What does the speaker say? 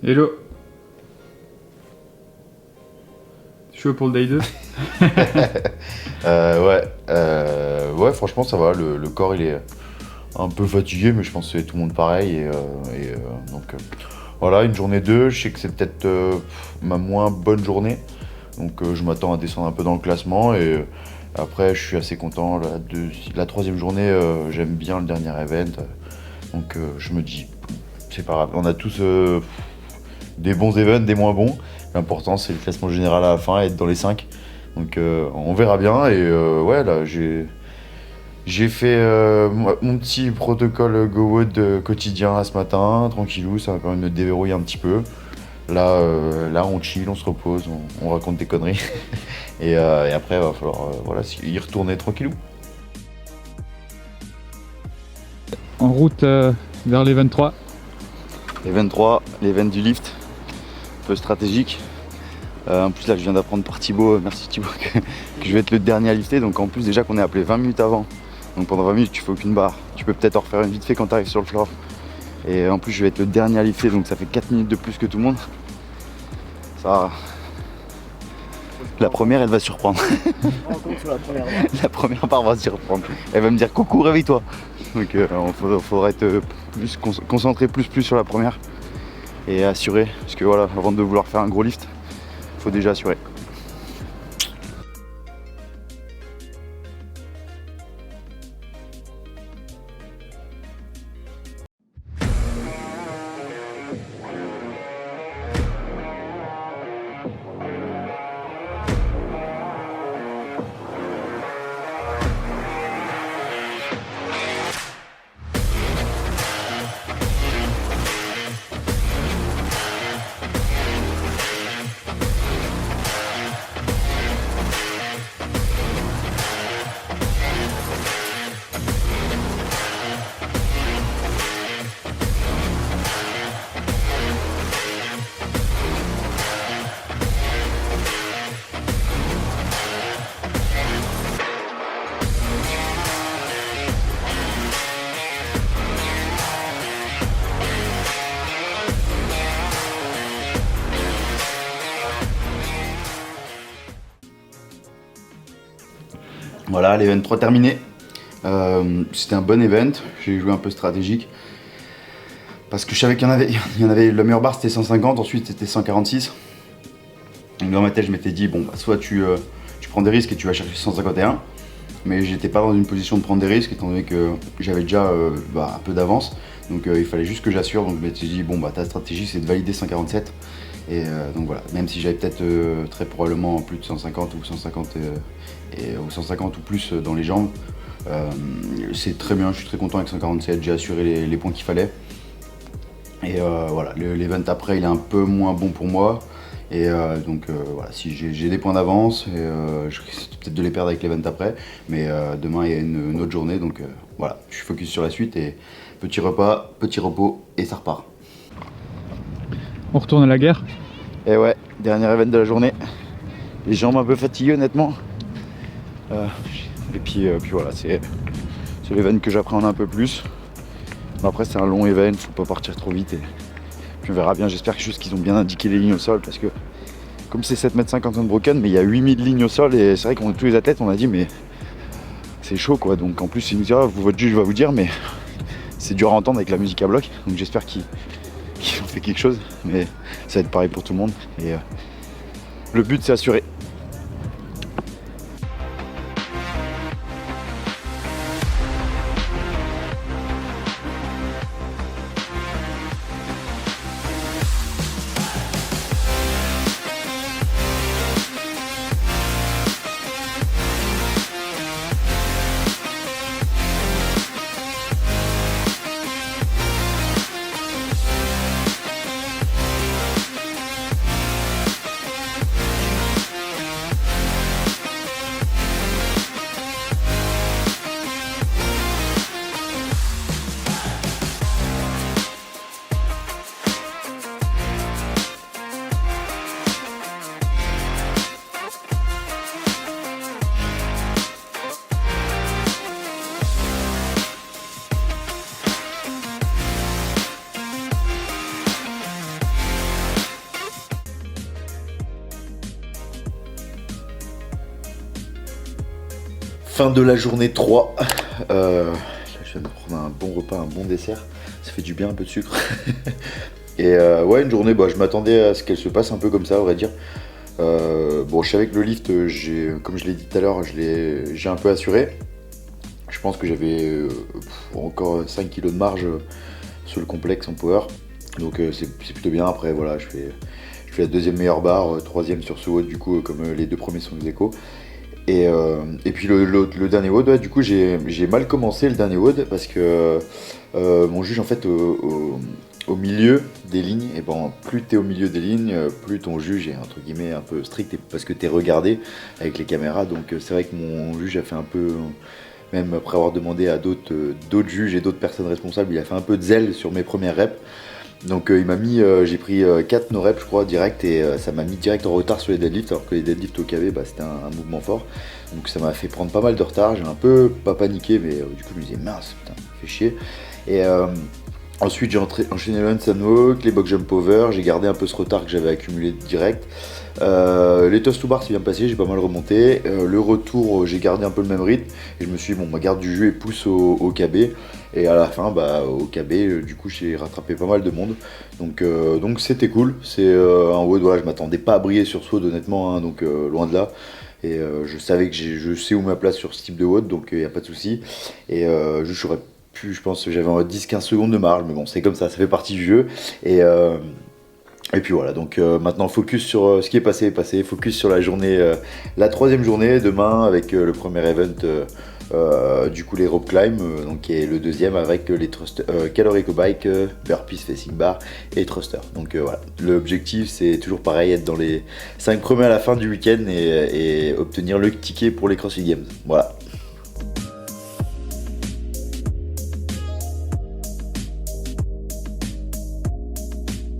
Hello. Chaud pour le day 2. Ouais, franchement ça va, le corps il est un peu fatigué, mais je pense que c'est tout le monde pareil. Voilà, une journée 2, je sais que c'est peut-être ma moins bonne journée, donc je m'attends à descendre un peu dans le classement et après je suis assez content. La troisième journée, j'aime bien le dernier event, donc je me dis, c'est pas grave, on a tous des bons events, des moins bons. L'important c'est le classement général à la fin, être dans les 5. Donc on verra bien et ouais là j'ai fait mon petit protocole GoWood quotidien là, ce matin, tranquillou, ça m'a permis de me déverrouiller un petit peu. Là on chill, on se repose, on raconte des conneries et après il va falloir voilà, y retourner tranquillou. En route vers les 23. Les 23, l'event du lift, un peu stratégique. En plus là je viens d'apprendre par Thibaut, merci Thibaut, que je vais être le dernier à lifter. Donc en plus déjà qu'on est appelé 20 minutes avant. Donc pendant 20 minutes tu fais aucune barre. Tu peux peut-être en refaire une vite fait quand tu arrives sur le floor. Et en plus je vais être le dernier à lifter, donc ça fait 4 minutes de plus que tout le monde. Ça. La première elle va surprendre. La première barre va surprendre. Elle va me dire coucou, réveille-toi. Donc il faudra être plus concentré plus sur la première. Et assurer. Parce que voilà, avant de vouloir faire un gros lift, faut déjà assurer. Voilà, l'event 3 terminé. C'était un bon event, j'ai joué un peu stratégique. Parce que je savais qu'il y en avait, la meilleure barre c'était 150, ensuite c'était 146. Donc dans ma tête je m'étais dit, bon bah soit tu prends des risques et tu vas chercher 151. Mais j'étais pas dans une position de prendre des risques étant donné que j'avais déjà un peu d'avance. Donc il fallait juste que j'assure, donc je m'étais dit, bon bah ta stratégie c'est de valider 147. Et donc voilà, même si j'avais peut-être très probablement plus de 150 ou 150 ou 150 ou plus dans les jambes, c'est très bien, je suis très content avec 147, j'ai assuré les points qu'il fallait. Et voilà, l'event après il est un peu moins bon pour moi. Et voilà, si j'ai des points d'avance, je risque peut-être de les perdre avec l'event après. Mais demain il y a une autre journée, donc voilà, je suis focus sur la suite et petit repas, petit repos et ça repart. On retourne à la guerre. Et ouais, dernier event de la journée. Les jambes un peu fatiguées honnêtement. Et puis voilà, c'est l'event que j'appréhende un peu plus. Mais après c'est un long event, faut pas partir trop vite et puis on verra bien. J'espère que juste qu'ils ont bien indiqué les lignes au sol parce que comme c'est 7,50 m unbroken, mais il y a 8000 lignes au sol et c'est vrai qu'on est tous les athlètes, on a dit mais c'est chaud quoi. Donc en plus il nous dira, votre juge va vous dire, mais c'est dur à entendre avec la musique à bloc. Donc j'espère qu'ils ont fait quelque chose, mais ça va être pareil pour tout le monde. Et le but c'est assurer. Fin de la journée 3. Là, je viens de prendre un bon repas, un bon dessert. Ça fait du bien, un peu de sucre. Et ouais, une journée, je m'attendais à ce qu'elle se passe un peu comme ça, à vrai dire. Bon, je savais que le lift, comme je l'ai dit tout à l'heure, j'ai un peu assuré. Je pense que j'avais encore 5 kg de marge sur le complexe en power. Donc c'est plutôt bien. Après, voilà, je fais la deuxième meilleure barre, troisième sur ce WOD, du coup, comme les deux premiers sont des échos. Et puis le dernier WOD, ouais, du coup, j'ai mal commencé le dernier WOD parce que mon juge, en fait, au milieu des lignes, et ben plus t'es au milieu des lignes, plus ton juge est entre guillemets un peu strict parce que t'es regardé avec les caméras. Donc c'est vrai que mon juge a fait un peu, même après avoir demandé à d'autres juges et d'autres personnes responsables, il a fait un peu de zèle sur mes premières reps. Donc il m'a mis, j'ai pris 4 no reps je crois direct et ça m'a mis direct en retard sur les deadlifts alors que les deadlifts au KB c'était un mouvement fort. Donc ça m'a fait prendre pas mal de retard, j'ai un peu pas paniqué mais du coup je me disais mince putain fait chier. Et ensuite j'ai enchaîné le handstand walk, les box jump over, j'ai gardé un peu ce retard que j'avais accumulé direct. Les toast to bar c'est bien passé, j'ai pas mal remonté. Le retour j'ai gardé un peu le même rythme et je me suis dit bon garde du jus et pousse au KB. Et à la fin au KB du coup j'ai rattrapé pas mal de monde. Donc c'était cool. C'est un WOD, voilà, je m'attendais pas à briller sur ce WOD honnêtement, hein, donc loin de là. Et je savais que je sais où ma place sur ce type de WOD, donc il n'y a pas de souci. Et j'aurais pu, je pense que j'avais en 10-15 secondes de marge, mais bon c'est comme ça fait partie du jeu. Et puis voilà, donc maintenant focus sur ce qui est passé, focus sur la journée, la troisième journée, demain avec le premier event, du coup les rope climb, donc qui est le deuxième avec les calorie bike, burpees facing bar et thruster. Donc voilà, l'objectif c'est toujours pareil, être dans les 5 premiers à la fin du week-end et obtenir le ticket pour les CrossFit Games. Voilà.